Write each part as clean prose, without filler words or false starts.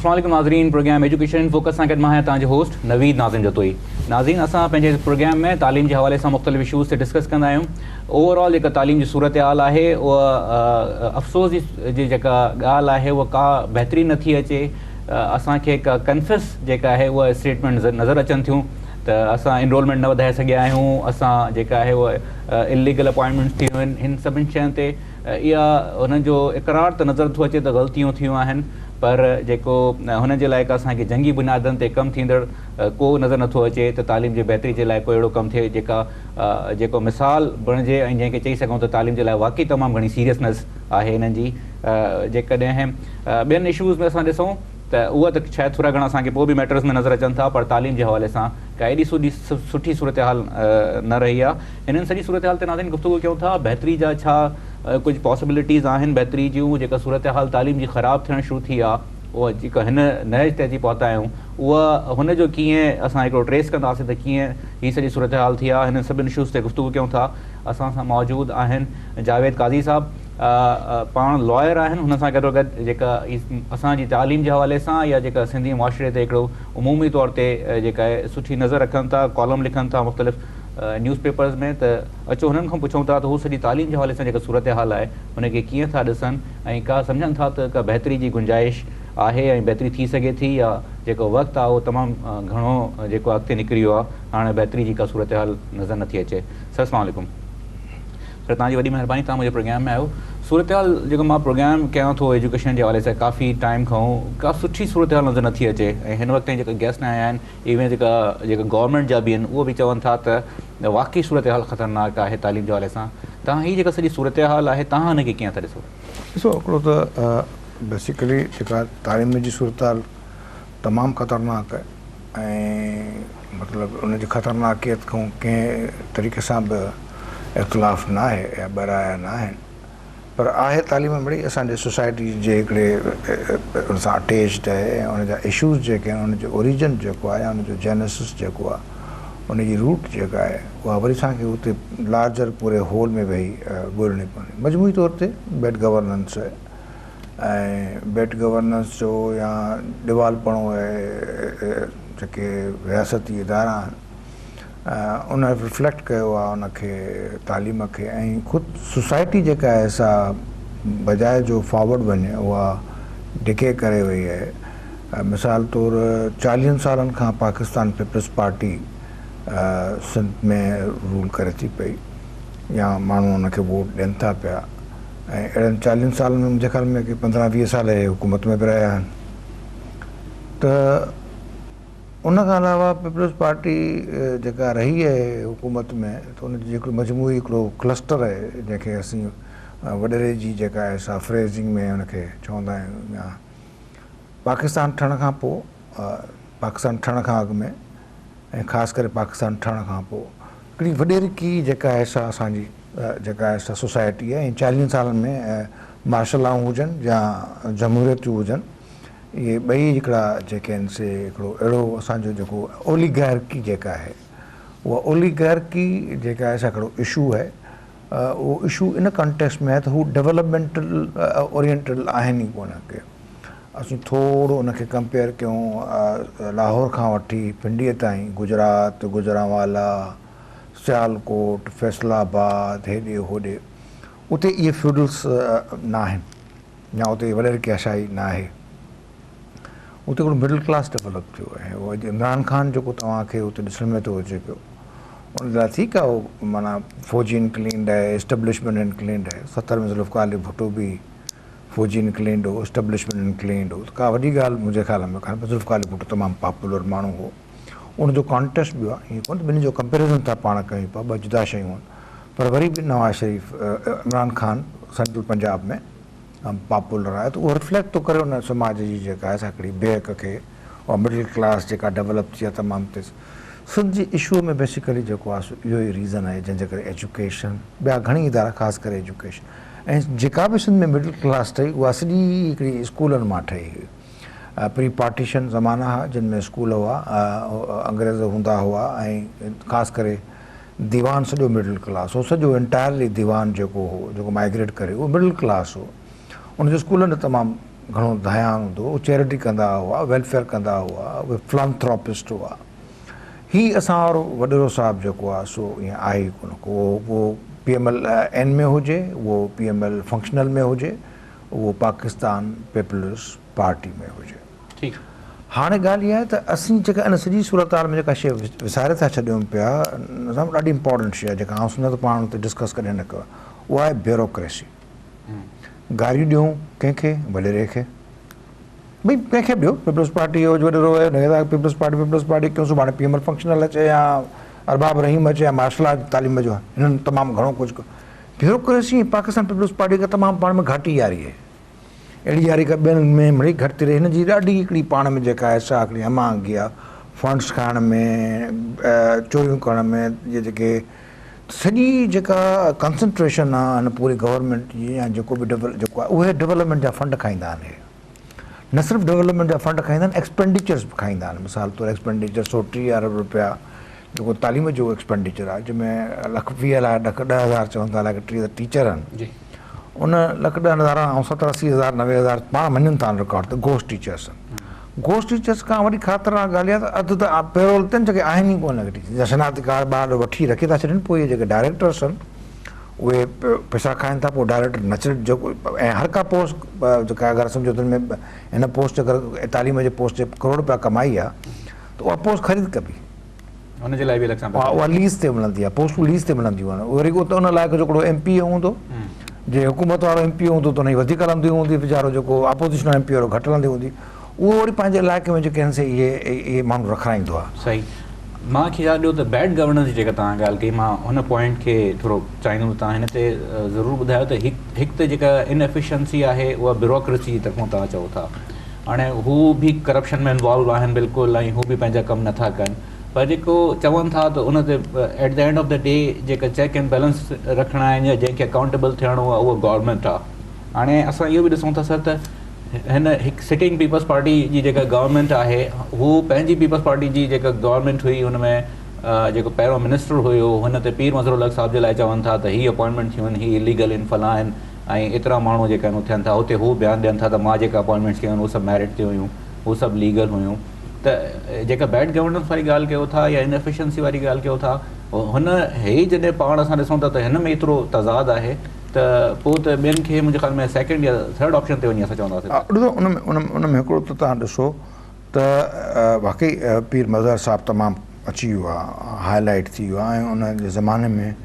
अस्सलाम वालेकुम नाज़रीन, प्रोग्राम एजुकेशन फोकस सां गॾु मां आहियां तव्हांजो होस्ट नवीद नाज़िम जतोई। नाज़रीन, असां पंहिंजे प्रोग्राम में तालीम जे हवाले सां मुख़्तलिफ़ इशूज़ ते डिस्कस कंदा आहियूं। ओवरऑल जेका तालीम जी सूरत हाल आहे उहा अफ़सोस जी जेका ॻाल्हि आहे उहा का बहितरी नथी अचे। असांखे का कन्फ्यूस जेका आहे उहा स्टेटमेंट नज़र अचनि थियूं त असां इनरोलमेंट न वधाए सघिया आहियूं, असां जेका आहे उहा इलीगल अपॉइंटमेंट्स थियूं आहिनि। हिन सभिनी शयुनि ते इहा हुननि जो इक़रार त नज़र थो अचे त ग़लतियूं थियूं आहिनि, पर जेको हुन जे लाइ असांखे जंगी बुनियादनि ते कमु थींदड़ को नज़र नथो अचे त तालीम जे बहितरी जे लाइ कोई अहिड़ो कमु थिए जेको मिसाल बणिजे ऐं जंहिंखे चई सघूं त तालीम जे लाइ वाक़ई तमामु घणी सीरियसनेस आहे हिननि जी। जेकॾहिं ॿियनि इशूज़ में असां ॾिसूं त उहा त शायदि थोरा घणा असांखे पोइ बि मैटर्स में नज़र अचनि था, पर तालीम जे हवाले सां का एॾी सुठी सूरत हाल न रही आहे। हिननि सॼी सूरत हाल ते नाज़रीन गुफ़्तगू कयूं था। बहितरी जा छा कुझु पॉसिबिलिटीज़ आहिनि बहितरी जूं? जेका सूरत हाल तालीम जी ख़राबु थियणु शुरू थी आहे, उहा जेका हिन नएज ते अची पहुता आहियूं, उहा हुनजो कीअं असां हिकिड़ो ट्रेस कंदासीं त कीअं हीअ सॼी सूरत हाल थी आहे। हिन सभिनी इशूज़ ते गुफ़्तगू कयूं था। असां सां मौजूदु आहिनि जावेद काज़ी साहब, पाण लॉयर आहिनि। हुन सां गॾो गॾु जेका असांजी तालीम जे हवाले सां या जेका सिंधी मुआशिरे ते हिकिड़ो उमूमी तौर ते जेका आहे सुठी नज़र रखनि था, कॉलम लिखनि था मुख़्तलिफ़ न्यूज़ पेपर्स में। त अचो हुननि खां पुछूं था त हू सॼी तालीम जे हवाले सां जेका सूरत हाल आहे हुनखे कीअं था ॾिसनि ऐं का सम्झनि था त का बहितरी जी गुंजाइश आहे ऐं बहितरी थी सघे थी, या जेको वक़्तु आहे उहो तमामु घणो जेको अॻिते निकिरी वियो आहे, हाणे बहितरी जी का सूरत हाल नज़र नथी अचे। सर अस्सलाम वालेकुम। सर तव्हांजी वॾी महिरबानी, तव्हां मुंहिंजे प्रोग्राम में आयो। सूरत हाल जेको मां प्रोग्राम कयां थो एजुकेशन जे हवाले सां काफ़ी टाइम खां का सुठी सूरत हाल नज़र नथी अचे, ऐं हिन वक़्तु जेके गेस्ट आया आहिनि इवन जेका गवर्नमेंट जा बि आहिनि उहो बि चवनि था त वाक़ई सूरत हाल ख़तरनाक आहे तालीम जे हवाले सां। तव्हां हीअ जेका सॼी सूरत हाल आहे तव्हां हिनखे कीअं था ॾिसो? ॾिसो, हिकिड़ो त बेसिकली जेका तालीम जी सूरत हाल तमामु ख़तरनाक आहे, ऐं मतिलबु उनजी ख़तरनाकियत खां कंहिं तरीक़े सां बि इख़्तिलाफ़ न आहे या ॿाहिरां न आहिनि, पर आहे तालीम मिड़ी असांजे सोसाइटी जे हिकिड़े उन सां अटैच्ड आहे, ऐं उनजा इशूज़ जेके आहिनि उनजो ओरिजिन जेको आहे, उनजो जेनेसिस जेको आहे, उनजी रूट जेका आहे उहा वरी असांखे उते लार्जर पूरे होल में वेही ॻोल्हणी पवंदी। मजमूई तौर ते बैड गवर्नेंस आहे, ऐं बैड गवर्नेंस जो या दिवालपणो आहे, जेके रियासती इदारा आहिनि उन रिफ्लेक्ट कयो आहे उनखे तालीम खे, ऐं ख़ुदि सोसाइटी जेका आहे सा बजाए जो फॉर्वड वञे उहा डिके करे वई आहे। मिसाल तौर 40 सालनि खां पाकिस्तान पीपल्स पार्टी सिंध में रूल करे थी पई, या माण्हू उनखे वोट ॾियनि था पिया, ऐं अहिड़नि 40 सालनि में मुंहिंजे ख़्याल में कि 15-20 साल हुकूमत में बि रहिया आहिनि। त उन खां अलावा पीपल्स पार्टी जेका रही आहे हुकूमत में, त उनजी हिकिड़ो मजमूई हिकिड़ो क्लस्टर आहे जंहिंखे असीं वॾेरे जी जेका आहे सा फ्रेज़िंग में उनखे चवंदा आहियूं। या पाकिस्तान ठहण खां पोइ, पाकिस्तान ठहण खां अॻु में, ऐं ख़ासि करे पाकिस्तान ठहण खां पोइ हिकिड़ी वॾेरकी जेका आहे सा असांजी जेका आहे सा सोसाइटी आहे, ऐं 40 सालनि में मार्शल लॉ हुजनि या जमहूरियतूं हुजनि, इहे ॿई हिकिड़ा जेके आहिनि से हिकिड़ो अहिड़ो असांजो जेको ओलिगार्की जेका आहे, उहा ओलिगार्की जेका आहे सा हिकिड़ो इशू आहे। उहो इशू इन कॉन्टेक्स्ट में आहे त हू डेवलपमेंटल ओरिएंटेड आहिनि ई कोन के। असीं थोरो उनखे कंपेयर कयूं लाहौर खां वठी पिंडीअ ताईं, गुजरात, गुजरांवाला, सियालकोट, फैसलाबाद, हेॾे होॾे, उते इहे फ्यूडल्स न आहिनि, या उते वॾेरकियाशाही न आहे। उते हिकिड़ो मिडल क्लास डेवलप थियो आहे। उहो अॼु इमरान ख़ान जेको तव्हांखे उते ॾिसण में थो अचे पियो, उन लाइ ठीकु आहे, उहो माना फ़ौजी इनक्लींड आहे, एस्टेब्लिशमेंट इनक्लींड आहे। 70 में ज़ुल्फ़िकार अली भुट्टो बि फ़ौजी इनक्लींड हो, एस्टेब्लिशमेंट इनक्लींड हो, का वॾी ॻाल्हि मुंहिंजे ख़्याल में कान्हे। ज़ुल्फ़िकार अली भुट्टो तमामु पॉपुलर माण्हू हो, उनजो कॉन्टेक्स्ट बि आहे, ईअं कोन ॿिन्ही जो कंपेरिज़न था पाण कयूं पिया, ॿ जुदा शयूं आहिनि। पर वरी बि नवाज़ शरीफ़ इमरान ख़ान सेंट्रल पंजाब में पॉपुलर आहे, त उहो रिफ्लेक्ट थो करे उन समाज जी जेका आहे हिकिड़ी बेहक खे, और मिडिल क्लास जेका डेवलप थी आहे तमामु तेज़। सिंध जी इशू में बेसिकली जेको आहे इहो ई रीज़न आहे, जंहिंजे करे एजुकेशन, ॿिया घणी इदारा ख़ासि करे एजुकेशन, ऐं जेका बि सिंध में मिडिल क्लास ठही उहा सॼी हिकिड़ी स्कूलनि मां ठही हुई। प्री पार्टीशन ज़माना हुआ जिन में स्कूल हुआ, अंग्रेज़ हूंदा हुआ, ऐं ख़ासि करे दीवान सॼो मिडिल क्लास हो, सॼो एंटायरली दीवान जेको हो, जेको माइग्रेट करे, उहो मिडिल क्लास हो। उनजे स्कूलनि तमामु घणो दयान हूंदो, उहे चैरिटी कंदा हुआ, वेलफेयर कंदा हुआ, उहे फिलैंथ्रोपिस्ट हुआ। हीउ असां वारो वॾेरो साहिबु जेको आहे सो ईअं आहे ई कोन को, उहो PML-N में हुजे, उहो PML फंक्शनल में हुजे, उहो पाकिस्तान पीपल्स पार्टी में हुजे। ठीकु। हाणे ॻाल्हि इहा आहे त असीं जेका इन सॼी सूरत हाल में जेका शइ विसारे था छॾियूं पिया, ॾाढी इंपॉर्टेंट शइ आहे जेका आउं सुञातो पाण ते डिस्कस कॾहिं न कयो, उहा आहे ब्यूरोक्रेसी। गारियूं ॾियूं कंहिंखे, वॾेरे खे, भई कंहिंखे बि ॾियो, पीपल्स पार्टी जो वॾेरो आहे, पीपल्स पार्टी कयूं, सुभाणे PML फंक्शनल अचे या अरबाब रहीम अचे या मार्शल आर्ट तालीम जो आहे, हिननि तमामु घणो कुझु कयो। ब्यूरोक्रेसी पाकिस्तान पीपल्स पार्टी खां तमामु पाण में घटि यारी आहे, अहिड़ी यारी का ॿियनि में मिड़ी घटि थी रही। हिन जी ॾाढी हिकिड़ी पाण में जेका आहे सा हिकिड़ी अमांगी आहे, फंड्स खाइण में, चोरियूं करण में, इहे जेके सॼी जेका कंसंट्रेशन आहे हिन पूरी गवर्नमेंट जी या जेको बि जेको आहे उहे डेवलपमेंट जा फंड खाईंदा आहिनि। न सिर्फ़ु डेवलपमेंट जा फंड खाईंदा आहिनि, एक्सपेंडिचर्स बि खाईंदा आहिनि। मिसाल तौरु एक्सपेंडिचर 130 अरब रुपया जेको तालीम जो एक्सपेंडिचर आहे, जंहिंमें लख 20 लाइ 10,000 चवनि था, लाइ 30 टीचर आहिनि, उन लख 10,000 ऐं 70-80,000 90,000 पाण मञनि था रिकॉर्ड त घोस्ट टीचर्स आहिनि। घोस्ट टीचर्स खां वरी ख़तरनाक ॻाल्हि आहे त अधु त पेरोल अथनि जेके आहिनि ई कोन, टीचर शनाख्ती कार्ड ॿार वठी रखी था छॾनि, पोइ इहे जेके डायरेक्टर्स आहिनि उहे पैसा खाइनि था, पोइ डायरेक्टर नच जेको ऐं हर का पोस्ट जेका अगरि सम्झो त हिन में हिन पोस्ट अगरि तालीम जे पोस्ट जे करोड़ रुपया कमाई आहे त उहा पोस्ट ख़रीद कबी, हुनजे लाइ बि अलॻि सां उहा लीज़ ते मिलंदी आहे, पोस्टूं लीज़ ते मिलंदियूं आहिनि। वरी उहो त उन लाइ हिकिड़ो MP हूंदो, जे हुकूमत वारो MP हूंदो त हुनजी वधीक हलंदी हूंदी, वीचारो जेको अपोज़िशन MP वारो घटि हलंदी हूंदी, उहो वरी पंहिंजे इलाइक़े में जेके आहिनि से इहे माण्हू रखाईंदो आहे। सही। मूंखे यादि ॾियो त बैड गवर्नेंस जी जेका तव्हां ॻाल्हि कई, मां हुन पॉइंट खे थोरो चाहींदुमि तव्हां हिन ते ज़रूरु ॿुधायो त हिकु त जेका इनएफिशिएंसी आहे उहा ब्यूरोक्रेसी जी तरफ़ां तव्हां चओ था। हाणे हू बि करप्शन में इन्वॉल्व आहिनि बिल्कुलु, ऐं हू बि पंहिंजा कमु नथा कनि, पर जेको चवनि था त उन ते at the end of the day जेका चेक एंड बैलेंस रखणा आहिनि या जंहिंखे अकाउंटेबल थियणो आहे उहो गवर्नमेंट आहे। हाणे असां इहो बि ॾिसूं था सर त हिन हिकु सिटिंग पीपल्स पार्टी जी जेका गवर्नमेंट आहे, हू पंहिंजी पीपल्स पार्टी जी जेका गवर्नमेंट हुई हुन में जेको पहिरों मिनिस्टर हुयो हुन ते पीर मज़हरुल हक़ साहिब जे लाइ चवनि था त हीअ अपॉइंटमेंट थियूं आहिनि, हीअ इलीगल आहिनि, फलां आहिनि, ऐं एतिरा माण्हू जेका आहिनि थियनि था, हुते हू बयानु ॾियनि था त मां जेका अपॉइंटमेंट्स कयूं आहिनि उहे सभु मैरिट ते हुयूं, उहे सभु लीगल हुयूं। त जेका बैड गवर्नेंस वारी ॻाल्हि कयो था या इनएफिशिएंसी वारी ॻाल्हि कयो था, हुन हे जॾहिं पाण असां ॾिसूं था त हिन में एतिरो तज़ाद आहे त पोइ त ॿियनि खे मुंहिंजे ख़्याल में सेकेंड या थर्ड ऑप्शन ते वञी असां चवंदासीं। ॾिसो उन में हिकिड़ो त तव्हां ॾिसो त वाक़ई पीर मज़हर साहिबु तमामु अची वियो आहे, हाईलाइट थी वियो आहे, ऐं उन जे ज़माने में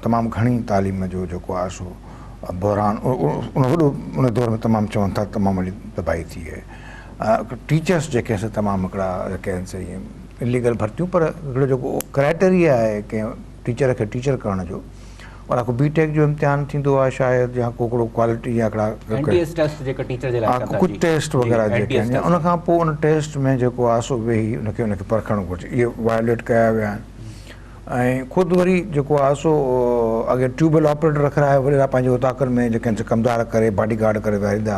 तमामु घणी तालीम जो जेको आहे सो बहरान उन वॾो उन दौर में तमामु चवनि था तमामु वॾी तबाही थी आहे। टीचर्स जेके आहिनि तमामु हिकिड़ा जेके आहिनि से इलीगल भर्तियूं, पर हिकिड़ो जेको क्राइटेरिया आहे कंहिं टीचर खे टीचर करण जो, और को BTech जो इम्तिहान थींदो आहे शायदि, या को हिकिड़ो क्वालिटी या हिकिड़ा कुझु टेस्ट वग़ैरह जेके आहिनि, उन खां पोइ उन टेस्ट में जेको आहे सो वेही उनखे परखणो घुरिजे। इहे वायलेट कया विया आहिनि। ऐं ख़ुदि वरी जेको आहे सो अॻे ट्यूबवेल ऑपरेटर रखाए वरी पंहिंजे उताकनि में जेके आहिनि कमदार करे बॉडी गार्ड करे वेहारींदा,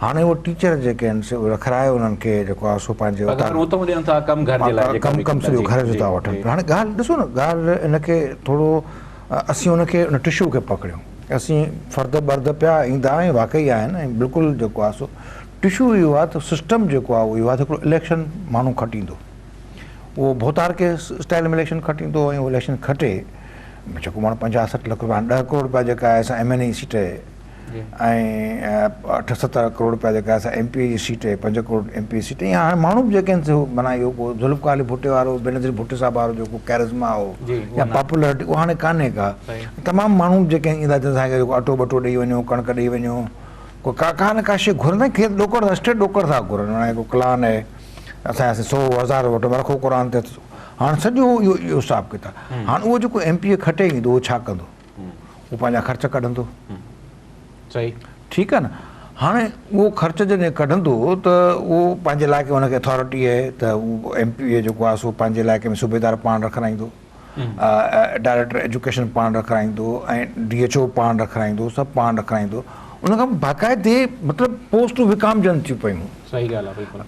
हाणे उहे टीचर जेके आहिनि से रखाए उन्हनि खे जेको आहे सो पंहिंजे कमु सॼो घर जो था वठनि। हाणे ॻाल्हि ॾिसो न, ॻाल्हि इनखे थोरो असीं उनखे उन टिशू खे पकड़ियूं, असीं फर्द बर्द पिया ईंदा आहियूं, वाक़ई आहिनि, ऐं बिल्कुलु जेको आहे सो टिशू इहो आहे त सिस्टम जेको आहे उहो इहो आहे त हिकिड़ो इलेक्शन माण्हू खटींदो, उहो भोतार के स्टाइल में इलेक्शन खटींदो, ऐं उहो इलेक्शन खटे जेको माण्हू 50-60 लख रुपया 10 करोड़ रुपया जेका आहे असां MNA जी सीट ऐं 8-7 करोड़ रुपया जेका असां MP जी सीट, 5 करोड़ MP जी सीट, या हाणे माण्हू बि जेके आहिनि से माना इहो को ज़ुल्फ़िकार अली भुट्टे वारो बेनज़ीर भुट्टो साहिबु वारो जेको कैरिज़मा हो या पॉपुलरिटी उहा हाणे कान्हे का। तमामु माण्हू जेके ईंदा असांखे जेको अटो बटो ॾेई वञो, कणिक ॾेई वञो, को का न का शइ घुरंदा, खेत ॾोकड़ स्टेट ॾोकड़ था घुरनि। हाणे को क्लान आहे असांजे 100,000 वठो रखो क़ुरान ते, हाणे सॼो इहो हिसाबु किताबु। हाणे उहो जेको MP खटे ईंदो उहो छा कंदो, उहो पंहिंजा ख़र्च कढंदो, सही ठीकु आहे न। हाणे उहो ख़र्च जॾहिं कढंदो त उहो पंहिंजे इलाइक़े में हुनखे अथॉरिटी आहे त उहो MP जेको आहे सो पंहिंजे इलाइक़े में सूबेदार पाण रखाईंदो, डायरेक्टर एजुकेशन पाण रखाईंदो, ऐं DHO पाण रखाईंदो, सभु पाण रखाईंदो। उनखां बाक़ाइदे मतिलबु पोस्टूं विकामजनि थियूं पयूं। सही ॻाल्हि आहे, बिल्कुलु।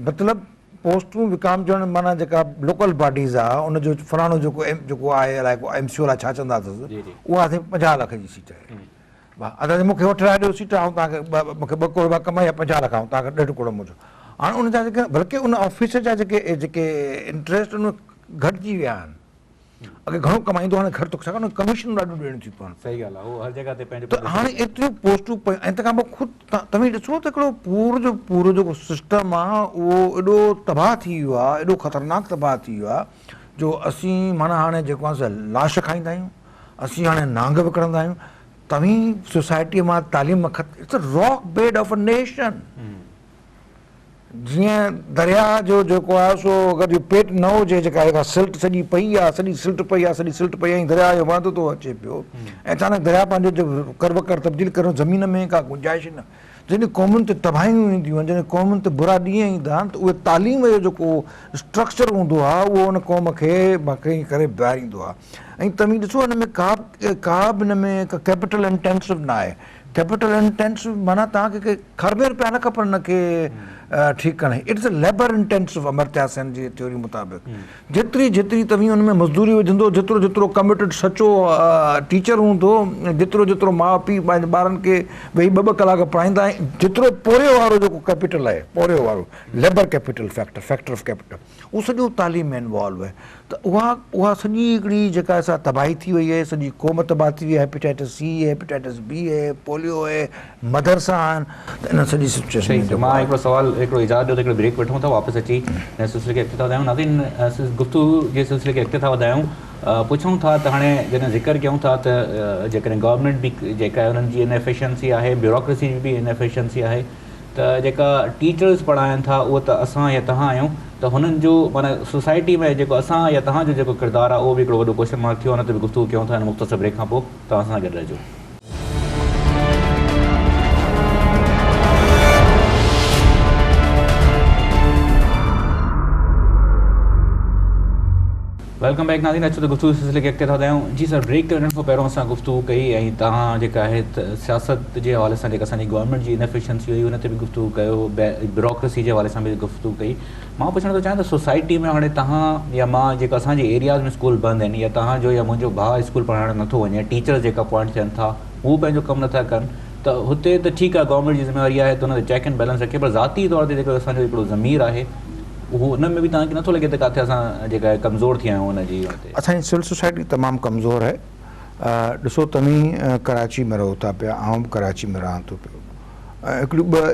मतिलबु पोस्टूं विकामजण माना जेका लोकल बॉडीज़ आहे उनजो फलाणो जेको आहे अलाए को MCO लाइ छा चवंदा अथसि, उहा 50 लख जी सीट आहे। अदा मूंखे वठी ॾियो सीट ऐं तव्हांखे मूंखे 2 करोड़ कमाई 50 लख ऐं तव्हांखे 1.5 करोड़ मुंहिंजो। हाणे उन जा जेके बल्कि उन ऑफिसर जा जेके इंट्रस्ट उन घटिजी विया आहिनि। अॻे घणो कमाईंदो हाणे घटि थो, छाकाणि कमीशन ॾाढो ॾियणी थी पवनि। सही ॻाल्हि आहे, उहो हर जॻह ते पंहिंजो त हाणे एतिरियूं पोस्टूं पयूं ऐं तंहिंखां पोइ ख़ुदि तव्हां ॾिसो त हिकिड़ो पूरो जेको सिस्टम आहे उहो एॾो तबाह थी वियो आहे, एॾो ख़तरनाक तबाह थी वियो आहे जो असीं माना हाणे जेको आहे लाश खाईंदा आहियूं, असीं हाणे नांग विकिणंदा आहियूं। तव्हीं सोसाइटीअ मां तालीम it's a rock bed of a nation. जीअं दरिया जो जेको आहे सो अगरि पेट न हुजे, जेका सिल्ट सॼी पई आहे, सॼी सिल्ट पई आहे ऐं दरिया जो वांदो थो अचे पियो ऐं अचानक दरिया पंहिंजो करवकर तब्दील करणु ज़मीन में का गुंजाइश न। जॾहिं क़ौमुनि ते तबाहियूं ईंदियूं आहिनि, जॾहिं क़ौमुनि ते बुरा ॾींहं ईंदा आहिनि त उहे तालीम जो जेको स्ट्रक्चर हूंदो आहे उहो उन क़ौम खे कंहिं करे ॿारींदो आहे। ऐं तव्हीं ॾिसो हिन में का बि हिन में कैपिटल इंटेंसिव न आहे। कैपिटल इंटेंसिव माना तव्हांखे खरबे रुपया न खपनि हिनखे ठीकु करणु। It's a labour intensive Amartya Sen ji theory मुताबिक़। जेतिरी तव्हीं हुन में मज़दूरी विझंदो, जेतिरो कमिटेड सचो टीचर हूंदो, जेतिरो माउ पीउ पंहिंजे ॿारनि खे वेही 2-2 कलाक पढ़ाईंदा आहिनि, जेतिरो पोरियो वारो जेको कैपिटल आहे, पोरियो वारो labour capital factor of capital, उहो सॼो तालीम में इन्वॉल्व आहे। त उहा सॼी हिकिड़ी जेका असां तबाही थी वई आहे, सॼी क़ौम तबाह थी वई आहे। हेपेटाइटिस सी आहे, हेपेटाइटिस बी आहे, पोलियो आहे, मदरसा आहिनि। त इन सॼी सिचुएशन मां हिकिड़ो सवाल हिकिड़ो इजाज़त ॾियो त हिकिड़ो ब्रेक वठूं था, वापसि अची हिन सिलसिले खे अॻिते था वधायूं। नाज़रीन, गुफ़्तगू जे सिलसिले खे अॻिते था वधायूं। पुछूं था त हाणे जॾहिं ज़िक्र कयूं था त जेकॾहिं गवर्नमेंट बि जेका आहे उन्हनि जी इनएफिशिएंसी आहे, ब्यूरोक्रेसी जी बि इनएफिशिएंसी आहे, त जेका टीचर्स पढ़ाइनि था उहो त असां या तव्हां आहियूं, त हुननि जो माना सोसाइटी में जेको असां या तव्हांजो जेको किरदारु आहे उहो बि हिकिड़ो वॾो क्वेश्चन मार्क थियो। हुन ते बि गुफ़्तगू कयूं था हिन मुख़्तसर ब्रेक खां पोइ। तव्हां सां गॾु रहिजो। वेलकम बैक नाज़रीन, अचो त गुफ़्तगू सिलसिले खे अॻिते था वधायूं। जी सर, ब्रेक ते वञण खां पहिरियों असां गुफ़्तगू कई ऐं तव्हां जेका आहे सियासत जे हवाले सां जेका असांजी गवर्नमेंट जी इनएफिशिएंसी हुई उन ते बि गुफ़्तगू कयो, ब्यूरोक्रेसी जे हवाले सां बि गुफ़्तगू कई। मां पुछणु थो चाहियां त सोसाइटी में हाणे तव्हां या मां जेका असांजे एरियाज़ में स्कूल बंदि आहिनि, या तव्हांजो या मुंहिंजो भाउ स्कूल पढ़ाइणु नथो वञे, टीचर्स जेका पॉइंट थियनि था हू पंहिंजो कमु नथा कनि, त हुते त ठीकु आहे गवर्नमेंट जी ज़िम्मेवारी आहे त हुन ते चेक एंड बैलेंस रखे, पर ज़ाती तौर ते जेको असांजो हिकिड़ो ज़मीर आहे उहो उन में बि तव्हांखे नथो लॻे त किथे असां जेका आहे कमज़ोर थी विया आहियूं हुनजी? असांजी सिविल सोसाइटी तमामु कमज़ोर आहे। ॾिसो, तव्हीं कराची में रहो था पिया, आउं बि कराची में रहां थो पियो।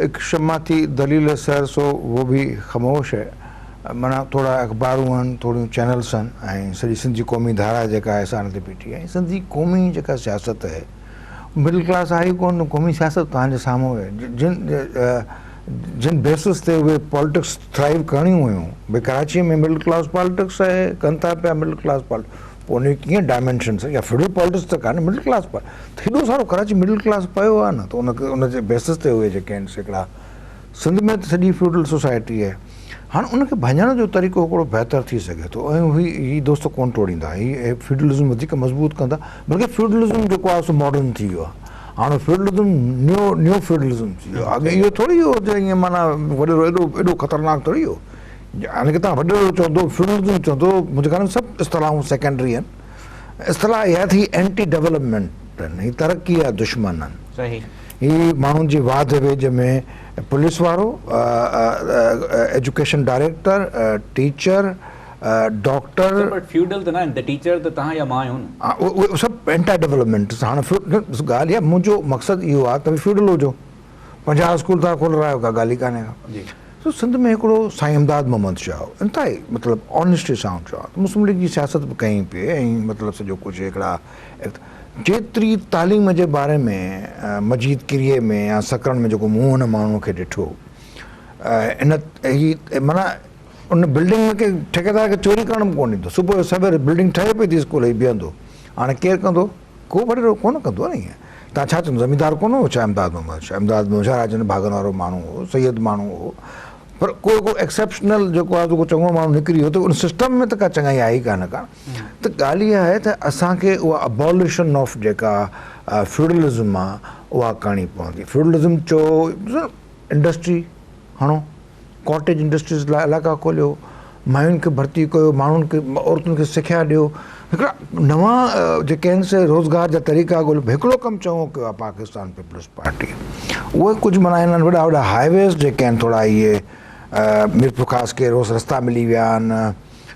हिकु शम्मा थी दलील सर सो उहो बि ख़ामोश आहे। माना थोरा अख़बारूं आहिनि, थोरियूं चैनल्स आहिनि ऐं सॼी सिंधी क़ौमी धारा जेका आहे असां ते बीठी आहे। सिंधी क़ौमी जेका सियासत आहे मिडिल क्लास आई कोन, क़ौमी सियासत तव्हांजे साम्हूं आहे। जिन बेसिस ते उहे पॉलिटिक्स थ्राइव करणियूं हुयूं, भई कराची में मिडिल क्लास पॉलिटिक्स आहे, कनि था पिया मिडिल क्लास पॉलिटिक्स, पोइ उन कीअं डायमेंशन्स या फ्यूडल पॉलिटिक्स त कान्हे, मिडिल क्लास त हेॾो सारो कराची मिडिल क्लास पियो आहे न, त उनजे बेसिस ते उहे जेके आहिनि हिकिड़ा। सिंध में त सॼी फ्यूडल सोसाइटी आहे। हाणे उनखे भञण जो तरीक़ो हिकिड़ो बहितर थी सघे थो ऐं हीअ दोस्त कोन टोड़ींदा, हीअ फ्यूडलिज़म वधीक मज़बूत कंदा। बल्कि फ्यूडलिज़म जेको आहे सो मॉडर्न थी वियो आहे। हाणे फ्यूडलिज़म न्यू फ्यूडलिज़म थी वियो। अॻे इहो थोरी हो ईअं माना वॾेरो एॾो ख़तरनाक थोरी हो। हाणे की तव्हां वॾेरो चवंदो, फ्यूडलिज़म चवंदो, मुंहिंजे ख़्याल में सभु इस्तलाहूं सेकेंडरी आहिनि। इस्तलाह इहा थी एंटी डेवलपमेंट आहिनि, हीअ तरक़ी जा दुश्मन आहिनि। सही, हीअ माण्हुनि जी वाध वेझ में पुलिस वारो, education director, teacher, doctor. Feudal त न आहिनि, टीचर त तव्हां या मां आहियूं न। उहे सभु एंटी डेवलपमेंट। हाणे ॻाल्हि आहे, मुंहिंजो मक़सदु इहो आहे त फ्यूडल हुजो, 50 स्कूल तव्हां खोलायो, का ॻाल्हि ई कान्हे का। तो सिंध में हिकिड़ो साईं इमदाद मोहम्मद शाह इंतिहाई मतिलबु ऑनेस्टी सां चयो त मुस्लिम लीग जी सियासत बि कई पई ऐं मतिलबु सॼो कुझु हिकिड़ा जेतिरी तालीम जे बारे में मजीद किरीअ में या सकरन में जेको मूं हुन माण्हू खे ॾिठो, इन ही माना उन बिल्डिंग में के ठेकेदार खे चोरी करणु कोन ईंदो। सुबुह जो सवेर बिल्डिंग ठहे पई थी, स्कूल ई बीहंदो। हाणे केरु कंदो? को वॾो कोन कंदो आहे न। ईअं तव्हां छा चवंदो, ज़मींदार कोन हो छा इमदाद मोहम्मद शाह? इमदाद मोहम्मद शाह राजन भागन वारो माण्हू हो, सैयद माण्हू हो, पर को एक्सेप्शनल जेको आहे को चङो माण्हू निकिरी वियो, त उन सिस्टम में त का चङाई आई कान का। त ॻाल्हि इहा आहे त असांखे उहा अबॉलिशन ऑफ जेका फ्यूडलिज़म आहे उहा करणी पवंदी। फ्यूडलिज़म चयो, इंडस्ट्री हणो, कॉटेज इंडस्ट्रीज़ लाइ इलाइक़ा खोलियो, मायुनि खे भर्ती कयो, माण्हुनि खे औरतुनि खे सिखिया ॾियो, हिकिड़ा नवां जेके आहिनि से रोज़गार जा तरीक़ा ॻोल्हियो। हिकिड़ो कमु चङो कयो आहे पाकिस्तान पीपल्स पार्टी, उहे कुझु माना हिननि वॾा वॾा हाईवेज़ जेके आहिनि थोरा इहे मीरपुर ख़ासि के रोज़ रस्ता मिली विया आहिनि,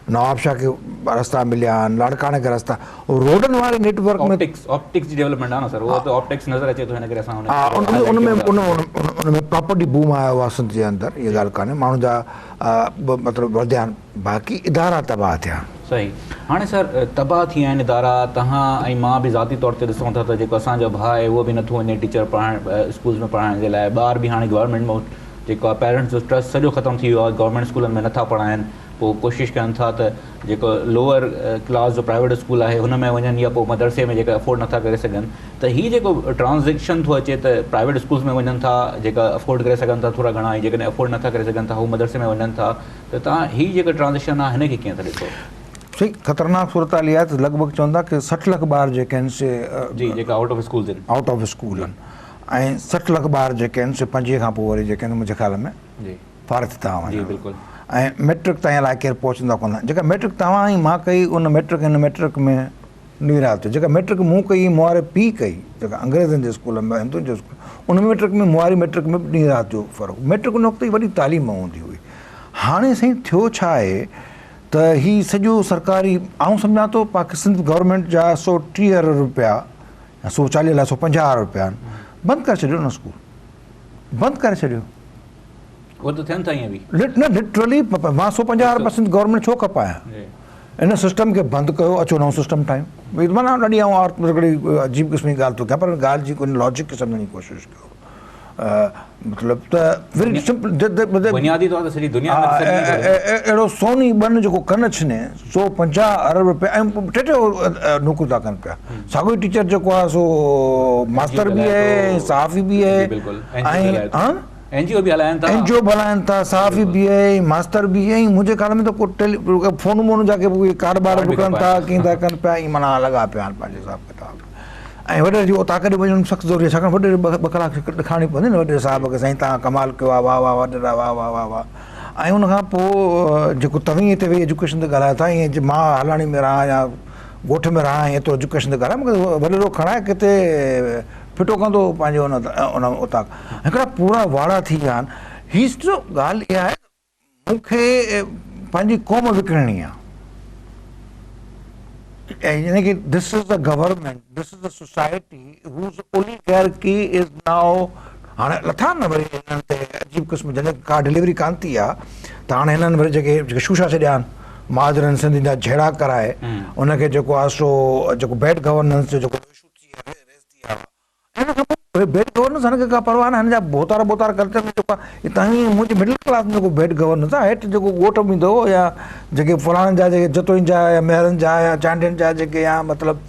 नवाबशाह खे रस्ता मिलिया आहिनि, लाड़काणे खे रस्ता, रोडनि वारे नेटवर्क में ऑप्टिक्स जी डेवलपमेंट आहे न सर, उहो त ऑप्टिक्स नज़र अचे थो, हिन करे असां हा उन में प्रॉपर्टी बूम आयो आहे सिंध जे अंदरि, इहा ॻाल्हि कान्हे, माण्हुनि जा मतिलबु वधिया आहिनि, बाक़ी इदारा तबाह थिया। सही। हाणे सर तबाह थी विया आहिनि इदारा, तव्हां ऐं मां बि ज़ाती तौर ते ॾिसूं था त जेको असांजो भाउ आहे उहो बि नथो वञे टीचर पढ़ाइण स्कूल्स में पढ़ाइण जे लाइ, ॿार बि हाणे गवर्नमेंट में जेको आहे पेरेंट्स जो ट्रस्ट सॼो ख़तमु थी वियो आहे, गवर्नमेंट स्कूलनि में नथा पढ़ाइनि, पोइ कोशिशि कनि था त जेको लोअर क्लास जो प्राइवेट स्कूल आहे हुन में वञनि या पोइ मदरसे में जेका अफोर्ड नथा करे सघनि, त हीअ जेको ट्रांज़ेक्शन थो अचे त प्राइवेट स्कूल्स में वञनि था जेका अफोर्ड करे सघनि था थोरा घणा, ऐं जेकॾहिं अफोर्ड नथा करे सघनि था हू मदरसे में वञनि था, त तव्हां हीअ जेका ट्रांज़ेक्शन आहे हिन खे कीअं था ॾिसो? सही ख़तरनाक सूरत हाल इहा आहे त लॻभॻि चवंदा कि 60 लख ॿार जेके आहिनि से जी जेका आउट ऑफ स्कूल आहिनि, ऐं 60 लख ॿार जेके आहिनि से 25 खां पोइ वरी जेके आहिनि मुंहिंजे ख़्याल में फारिग था वञनि, बिल्कुलु, ऐं मैट्रिक ताईं अलाए केरु पहुचंदा कोन। जेका मैट्रिक तव्हां ऐं मां कई उन मैट्रिक हिन मैट्रिक में नीरा थियो, जेका मैट्रिक मूं कई मुआरे पीउ कई जेका अंग्रेज़नि जे स्कूल में हिंदुनि जे स्कूल, उन मैट्रिक में मुआरी मैट्रिक में नीरा जो फ़र्क़ु, मैट्रिक उन वक़्तु वॾी तालीम हूंदी हुई। हाणे साईं थियो छा आहे त हीउ सॼो सरकारी, आउं सम्झां थो पाकिस्तान गवर्नमेंट जा 130 अरब रुपया या 140 अलाए 150 अरब रुपया बंदि करे छॾियो न, स्कूल बंदि करे छॾियो। उहो त थियनि था ईअं बि न, लिटरली मां 150% गवर्नमेंट छो खपायां, इन सिस्टम खे बंदि कयो, अचो नओं सिस्टम ठाहियूं। भई माना ॾाढी हिकिड़ी अजीब क़िस्म जी ॻाल्हि थो कयां, पर ॻाल्हि जी कोई लॉजिक खे सम्झण जी कोशिशि कयो। मतिलबु त वेरी सिंपल बुनियादी तौर ते सॼी दुनिया में अहिड़ो सोनी बन जेको कन छने 150 अरब रुपया ऐं टे नौकरियूं था कनि पिया। साॻियो टीचर जेको आहे सो मास्टर बि आहे, सहाफ़ी बि आहे, ऐं एनजीओ बि हलाइनि था, सहाफ़ी बि आहे, मास्टर बि आहे, ऐं मुंहिंजे ख़्याल में त को फोन वोन जाके कारोबार विकिणनि था, कीअं था कनि पिया, ईअं माना लॻा पिया आहिनि पंहिंजे हिसाब किताब। ऐं वॾे जी ताक़त वञणु सख़्तु ज़रूरी आहे, छाकाणि वॾे 2 कलाक ॾेखारणी पवंदी न वॾे साहिब खे, साईं तव्हां कमाल कयो आहे, वाह वाह वॾेरा वाह वाह वाह वाह। ऐं उनखां पोइ जेको तव्हीं हिते वेही एजुकेशन ते ॻाल्हायो था, ईअं मां हलाणी में रहां या ॻोठ में रहां एतिरो एजुकेशन ते ॻाल्हायां, मूंखे वॾेरो खणाए किथे फिटो कंदो पंहिंजो उन उतां। हिकिड़ा पूरा वाड़ा थी विया आहिनि। हीअ ॻाल्हि इहा आहे मूंखे पंहिंजी क़ौम विकिणणी आहे, यानी कि this is the government, this is the society who's oligarchy is now. हाणे लथा न वरी हिननि ते अजीब क़िस्म जॾहिं का डिलीवरी कान थी आहे त हाणे हिननि वरी जेके शूशा छॾिया आहिनि महाजरनि सिंधियुनि जा झेड़ा कराए उनखे जेको आहे सो जेको बैड गवर्नेंस जो जेको इशू थी आहे, रेज़ थी आहे, हिन खां पोइ बैड गवर्नेंस हिनखे का परवाह न, हिन जा बोतार कल्चर में जेको आहे हितां ई मुंहिंजी मिडिल क्लास में जेको बैड गवर्नेंस आहे, हेठि जेको ॻोठ बि ईंदो या जेके फलाणनि जा जेके जतोइनि जा या मेहरनि जा या चांडियुनि जा जेके या मतिलबु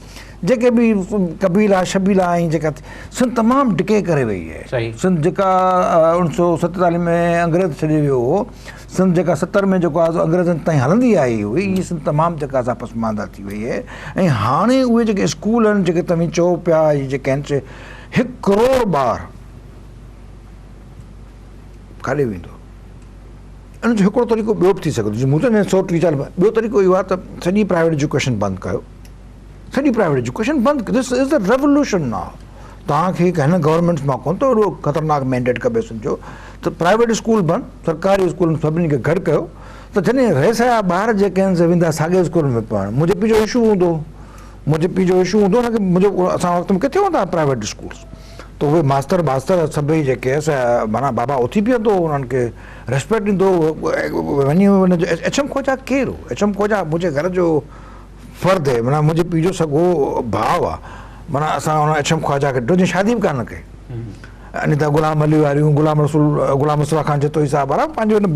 जेके बि कबीला शबीला ऐं जेका सिंध तमामु डिके करे वई आहे। सिंध जेका 1947 में अंग्रेज़ छॾे वियो हो, सिंध जेका 70 में जेको आहे अंग्रेज़नि ताईं हलंदी आई हुई, हीअ सिंध तमामु जेका असां पसमानदा थी वई आहे। ऐं हाणे उहे जेके स्कूल आहिनि जेके तव्हां चओ पिया, इहे जेके आहिनि से 1 करोड़ ॿार काॾे वेंदो, इन जो हिकिड़ो तरीक़ो ॿियो बि थी सघंदो, जीअं मूं त 130 ॿियो तरीक़ो इहो आहे त सॼी प्राइवेट एजुकेशन बंदि कयो, सॼी प्राइवेट एजुकेशन बंदि कयो। This is the revolution now. तव्हांखे हिन गवर्नमेंट्स मां कोन थो अहिड़ो ख़तरनाक मैंडेट कबे सम्झो त प्राइवेट स्कूल बंदि, सरकारी स्कूल सभिनी खे गॾु कयो, त जॾहिं रहिसा ॿार जेके आहिनि से वेंदा साॻे स्कूल में पढ़णु। मुंहिंजे पीउ जो इशू हूंदो न की मुंहिंजो असां वक़्त में किथे हूंदा प्राइवेट स्कूल्स, त उहे मास्तर सभई जेके माना बाबा उथी बीहंदो, उन्हनि खे रिस्पेक्ट ॾींदो, वञी हुनजो एच.एम. खोजा केरु हो? एच.एम. खोजा मुंहिंजे घर जो फ़र्दु आहे, माना मुंहिंजे पीउ जो सॻो भाउ आहे, माना असां हुन एच.एम. ख्वाजा खे ॾिठो, शादी बि कान कई। अनिता गुलाम अली वारियूं, गुलाम मुस्तफ़ा खान जतोई साहिब वारा पंहिंजो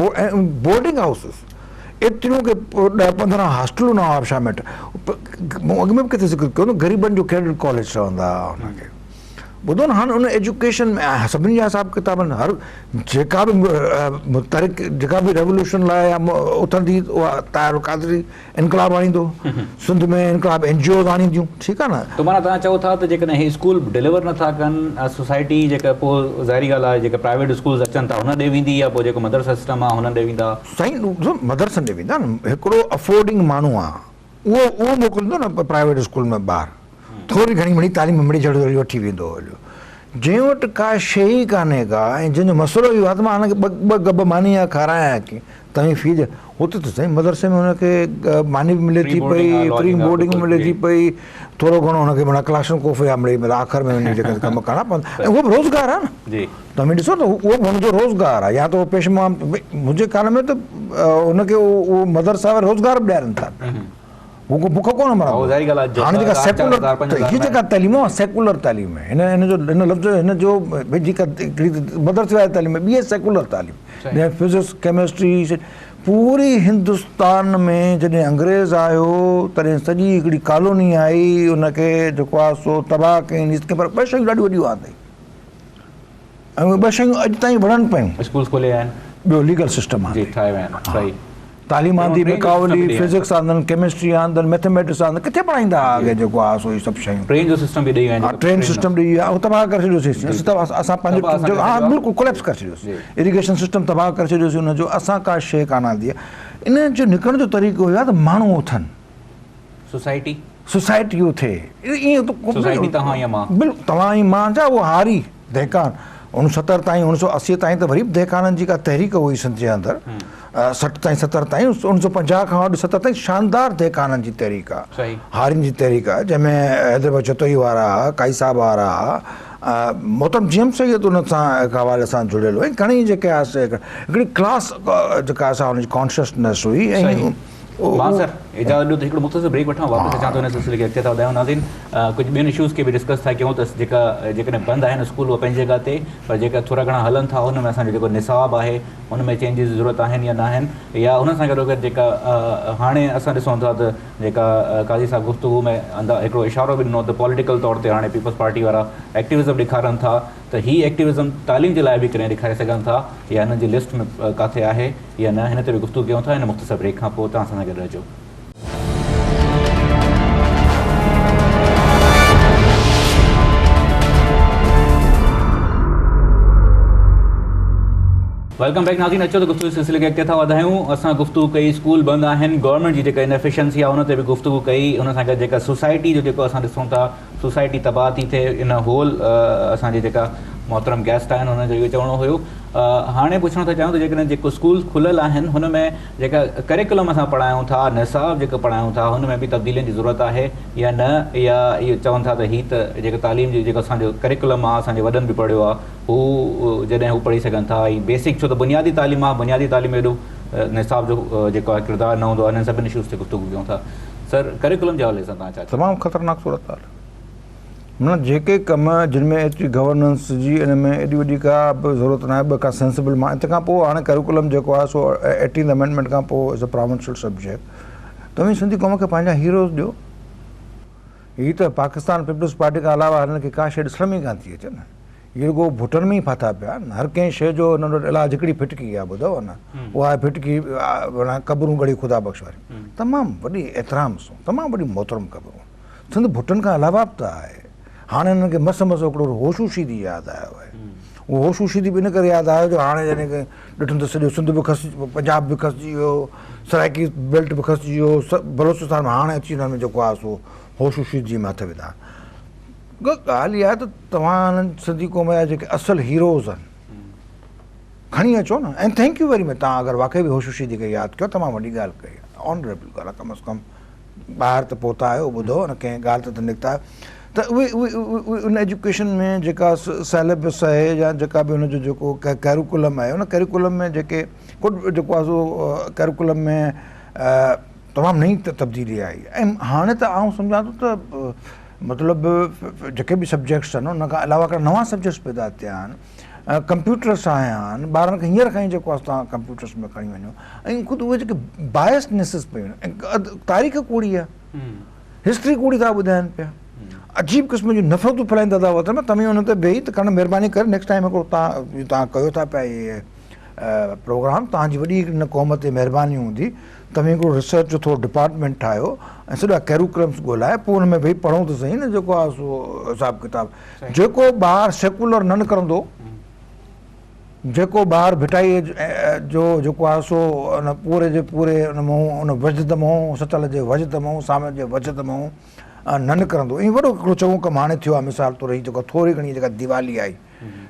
बोर्डिंग हाउसिस, एतिरियूं के 10-15 हॉस्टलूं न आबशाह में। मूं अॻु में बि किथे ज़िक्र कयो न, ग़रीबनि जो क्रेडिट कॉलेज चवंदा हुनखे। ॿुधो न हाणे उन एजुकेशन में सभिनी जा हिसाब किताब आहिनि हर जेका बि जेका बि रेवोल्यूशन लाइ या उथंदी उहा ताहिर क़ादरी इनकलाब आणींदो सिंध में इनकलाब NGOs आणींदियूं ठीकु आहे न त माना तव्हां चओ था त जेकॾहिं हे स्कूल डिलीवर नथा कनि सोसाइटी जेका पोइ ज़ाहिरी ॻाल्हि आहे जेके प्राइवेट स्कूल्स अचनि था हुन ॾे वेंदी या पोइ जेको मदरसा सिस्टम आहे हुन ॾे वेंदा साईं मदरसनि ॾे वेंदा न हिकिड़ो अफोर्डिंग माण्हू आहे उहो मोकिलींदो न प्राइवेट स्कूल में ॿार थोरी घणी मिड़ी तालीम मिड़ी झड़ी वठी वेंदो हलियो जंहिं वटि का शइ ई कान्हे का ऐं जंहिंजो मसइलो इहो आहे त मां हुनखे ॿ गब मानी या खारायां की तव्हां फीस हुते त साईं मदरसे में हुनखे मानी बि मिले थी पई प्री बोर्डिंग मिले थी पई थोरो घणो हुनखे माना क्लाशन कोफ या मिड़े आख़िर में वञी जेके कमु करणा पवंदा ऐं उहो बि रोज़गारु आहे न तव्हां ॾिसो त उहो बि हुनजो रोज़गारु आहे या त उहो पेशमा मुंहिंजे कार में त हुनखे उहो मदरसा वारा रोज़गार बि ॾियारनि था बुख कोन मरंदो हाणे जेका सेकुलर हीअ जेका तइलीम आहे सेकुलर तइलीम आहे हिन लफ़्ज़ हिनजो भई जेका मदरसे वारी तइलीम आहे ॿी आहे सेकुलर तइलीम जंहिं फिज़िक्स केमिस्ट्री पूरी हिंदुस्तान में जॾहिं अंग्रेज़ आयो तॾहिं सॼी हिकिड़ी कॉलोनी आई उनखे जेको आहे सो तबाह कई पर ॿ शयूं ॾाढियूं वॾियूं आंदी ऐं उहे ॿ शयूं अॼु ताईं वणनि पियूं स्कूल खोले आहिनि ॿियो लीगल सिस्टम आहे तालीम आंदी बेकावली फिज़िक्स आंदनि केमिस्ट्री आंदनि मैथमेटिक्स आंदनि किथे पढ़ाईंदा अॻे जेको आहे सो इहे सभु शयूं ट्रेन जो सिस्टम बि ॾेई आहिनि ट्रेन सिस्टम ॾेई आहे उहो तबाह करे छॾियोसीं असां पंहिंजो हा बिल्कुलु कोलेप्स करे छॾियोसीं इरिगेशन सिस्टम तबाह करे छॾियोसीं हुनजो असां का शइ कान आंदी आहे इन जो निकिरण जो तरीक़ो इहो आहे त माण्हू उथनि सोसाइटी उथे ईअं बिल्कुलु तव्हां ई मां छा उहो हारी दहकान 69 ताईं 1980 ताईं त वरी बि दहकाननि जी का तहरीक हुई सिंध जे अंदरि 60 ताईं 70 ताईं 1950 खां वठी 70 ताईं शानदार दहकाननि जी तहरीक आहे हारियुनि जी तहरीक आहे जंहिंमें हैदराबाद चतोई वारा काई साहब वारा मोहतरम GM सैयद उन सां हवाले सां जुड़ियल हुई घणेई जेके आहे हिकिड़ी क्लास जेका असां हुनजी कॉन्शियसनेस हुई ऐं सर इजाज़त ॾियो त हिकिड़ो मुख़्तसिर ब्रेक वठां वापसि अचां थो हिन सिलसिले खे अॻिते था वधायूं नाज़रीन कुझु ॿियनि इशूज़ खे बि डिस्कस था कयूं त जेका जेकॾहिं बंदि आहिनि स्कूल उहा पंहिंजी जॻह ते पर जेका थोरा घणा हलनि था हुन में असांजो जेको निसाब आहे हुन में चेंजिस जी ज़रूरत आहिनि या न आहिनि या हुन सां गॾो गॾु जेका हाणे असां ॾिसूं था त जेका काज़ी साहब गुफ़्तगू में हिकिड़ो इशारो बि ॾिनो त पॉलिटिकल तौर ते हाणे पीपल्स पार्टी वारा एक्टिविज़म ॾेखारनि था त हीअ एक्टिविज़म तालीम जे लाइ बि कॾहिं ॾेखारे सघनि था या हिन जी लिस्ट में किथे आहे या न हिन ते बि गुफ़्तगू कयूं था हिन मुख़्तसिर ब्रेक खां पोइ तव्हां सां गॾु रहिजो वेलकम बैक नाज़रीन अचो त गुफ़्तगू सिलसिले खे अॻिते था वधायूं असां गुफ़्तगू कई स्कूल बंदि आहिनि गवर्नमेंट जी जेका इनएफिशिएंसी आहे हुन ते बि गुफ़्तगू कई हुन सां गॾु जेका सोसाइटी जो जेको असां ॾिसूं था सोसाइटी तबाह थी थिए इन होल असांजी जेका मोहतरम गेस्ट आहिनि हुनजो इहो चवणो हुयो हाणे पुछणु था चाहियूं त जेकॾहिं जेको स्कूल खुलियल आहिनि हुन में जेका करिकुलम असां पढ़ायूं था निसाब जेको पढ़ायूं था हुन में बि तब्दीलियुनि जी ज़रूरत आहे या न या इहो चवनि था त हीअ त जेको तालीम जी जेको असांजो करिकुलम आहे असांजे वॾनि बि पढ़ियो आहे हू जॾहिं हू पढ़ी सघनि था ऐं बेसिक छो त बुनियादी तालीम आहे बुनियादी तालीम एॾो निसाब जो जेको आहे किरदारु न हूंदो आहे हिननि सभिनी इशूज़ ते गुफ़्तगू कयूं था सर करिकुलम जे हवाले सां तव्हां छा तमामु ख़तरनाक सूरत आहे माना जेके कम जिन में एतिरी गवर्नेंस जी इन में एॾी वॾी का बि ज़रूरत न आहे ॿ का सेंसिबल मां तंहिंखां पोइ हाणे करिकुलम जेको आहे सो 18th अमेंडमेंट खां पोइ इज़ अ प्रोविंशियल सब्जेक्ट तव्हां सिंधी क़ौम खे पंहिंजा हीरोज़ ॾियो हीअ त पाकिस्तान पीपल्स पार्टी खां अलावा हिनखे का शइ ॾिसण में ई कान थी अचे न इहे रुॻो भुटनि में ई फाथा पिया आहिनि हर कंहिं शइ जो हिन वटि इलाजु हिकिड़ी फिटकी आहे ॿुधव न उहा फिटकी क़बरूं घड़ी ख़ुदा बख़्श वारी तमामु वॾी एतिराम सां तमामु वॾी मोहतरम क़बरूं सिंध भुटनि खां अलावा बि त आहे हाणे हिननि खे मस हिकिड़ो होशूशीदी यादि आयो आहे उहो होशूशीदी बि इन करे यादि आयो जो हाणे जॾहिं की ॾिठुमि त सॼो सिंध बि खसिजी पंजाब बि खसिजी वियो सराइकी बेल्ट बि खसिजी वियो बलोचिस्तान में हाणे अची हुन में जेको आहे सो होशूशीदी मथे विधा ॻाल्हि इहा आहे त तव्हां हिननि सिंधी क़ौम जा जेके असुलु हीरोज़ आहिनि खणी अचो न ऐं थैंक यू वेरी मच तव्हां अगरि वाक़ई बि होशूशीदी खे यादि कयो तमामु वॾी ॻाल्हि कई आहे ऑनरेबल ॻाल्हि आहे कम अज़ कम ॿाहिरि त पहुता आहियो ॿुधो न कंहिं ॻाल्हि ते निकिता आहियो त उहे उन एजुकेशन में जेका सिलेबस आहे या जेका बि हुनजो जेको कैरिकुलम आहे उन कैरिकुलम में जेके कुझु जेको आहे सो कैरिकुलम में तमामु नई तब्दीली आई ऐं हाणे त आउं सम्झां थो त मतिलबु जेके बि सब्जेक्ट्स आहिनि उन खां अलावा हिकिड़ा नवां सब्जेक्ट्स पैदा थिया आहिनि कंप्यूटर्स आया आहिनि ॿारनि खे हींअर खां ई जेको आहे तव्हां कंप्यूटर्स में खणी वञो ऐं ख़ुदि उहे जेके बायसनेसिस पियूं आहिनि ऐं तारीख़ कूड़ी आहे हिस्ट्री कूड़ी था ॿुधाइनि पिया अजीब क़िस्म जूं नफ़रतूं फैलाईंदा था वतन में, तव्हां हुन ते वेही त करण महिरबानी करे नेक्स्ट टाइम हिकिड़ो तव्हां कयो था पिया इहे प्रोग्राम, तव्हांजी वॾी हिन क़ौम ते महिरबानी हूंदी, तव्हां हिकिड़ो रिसर्च जो थोरो डिपार्टमेंट ठाहियो ऐं सॼा कैरिकुलम्स ॻोल्हाए पोइ हुन में वेही पढ़ूं त सही न जेको आहे सो हिसाबु किताबु। जेको ॿारु सेकुलर न निकिरंदो, जेको ॿारु भिटाई जो जेको आहे सो उन पूरे जे पूरे उन मां उन वजद मां सचल जे वजद मां सामे जे वजद मां न निकिरंदो, ईअं वॾो हिकिड़ो चङो कमु हाणे थियो आहे मिसाल तौरु ही जेका थोरी घणी जेका दिवाली आई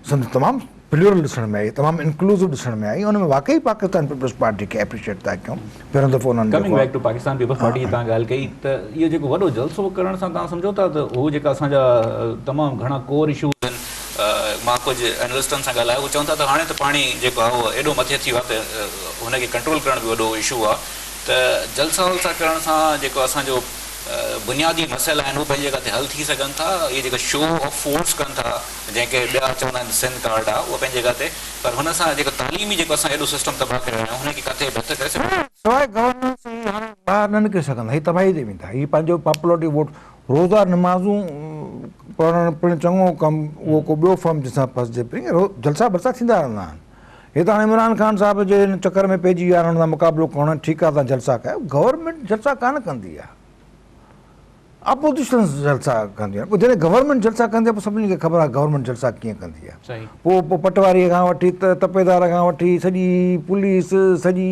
संद तमामु प्लूरल ॾिसण में आई, तमामु इंक्लूसिव ॾिसण में आई, उन में वाक़ई पाकिस्तान पीपल्स पार्टी खे एप्रिशिएट था कयूं। पहिरियों दफ़ो उन्हनि coming back to Pakistan Peoples Party जी तव्हां ॻाल्हि कई त इहो जेको वॾो जलसो करण सां तव्हां सम्झो था त उहो जेका असांजा तमामु घणा कोर इशूज़ आहिनि, मां कुझु एनालिस्टनि सां ॻाल्हायो, उहे चवनि था त हाणे त पाणी जेको आहे उहो एॾो मथे थी वियो आहे त हुनखे कंट्रोल करण बि वॾो इशू आहे, त जलसा वलसा करण सां जेको असांजो बुनियादी मसइला आहिनि उहे पंहिंजी जॻह ते हल थी सघनि था। इहे जेका शो ऑफ फोर्स कनि था जंहिंखे ॿिया चवंदा आहिनि सिंध कार्ड आहे, उहा पंहिंजी जॻह ते, पर हुन सां जेको तालीमी जेको असां एॾो सिस्टम तबाह करे रहिया आहियूं हुनखे किथे बहितर करे सघूं सवाइ गवर्नेंस हाणे ॿाहिरि न निकिरी सघंदा, हीअ तबाही ते वेंदा, हीअ पंहिंजो पॉपुलरिटी वोट रोज़ा नमाज़ूं पढ़णु पिणु चङो कमु उहो को ॿियो फर्म जंहिंसां फसिजे पई, जलसा भलसा थींदा रहंदा आहिनि। हे त हाणे इमरान ख़ान साहिब जे हिन चकर में पइजी विया आहिनि, हुन सां मुक़ाबिलो करणु ठीकु आहे, तव्हां जलसा कयो, गवर्नमेंट जलसा कान कंदी आहे, अपोजिशन जलसा कंदी आहे। जॾहिं गवर्नमेंट जलसा कंदी आहे पोइ सभिनी खे ख़बर आहे गवर्नमेंट जलसा कीअं कंदी आहे। पोइ पटवारीअ खां वठी तपेदार खां वठी सॼी पुलिस सॼी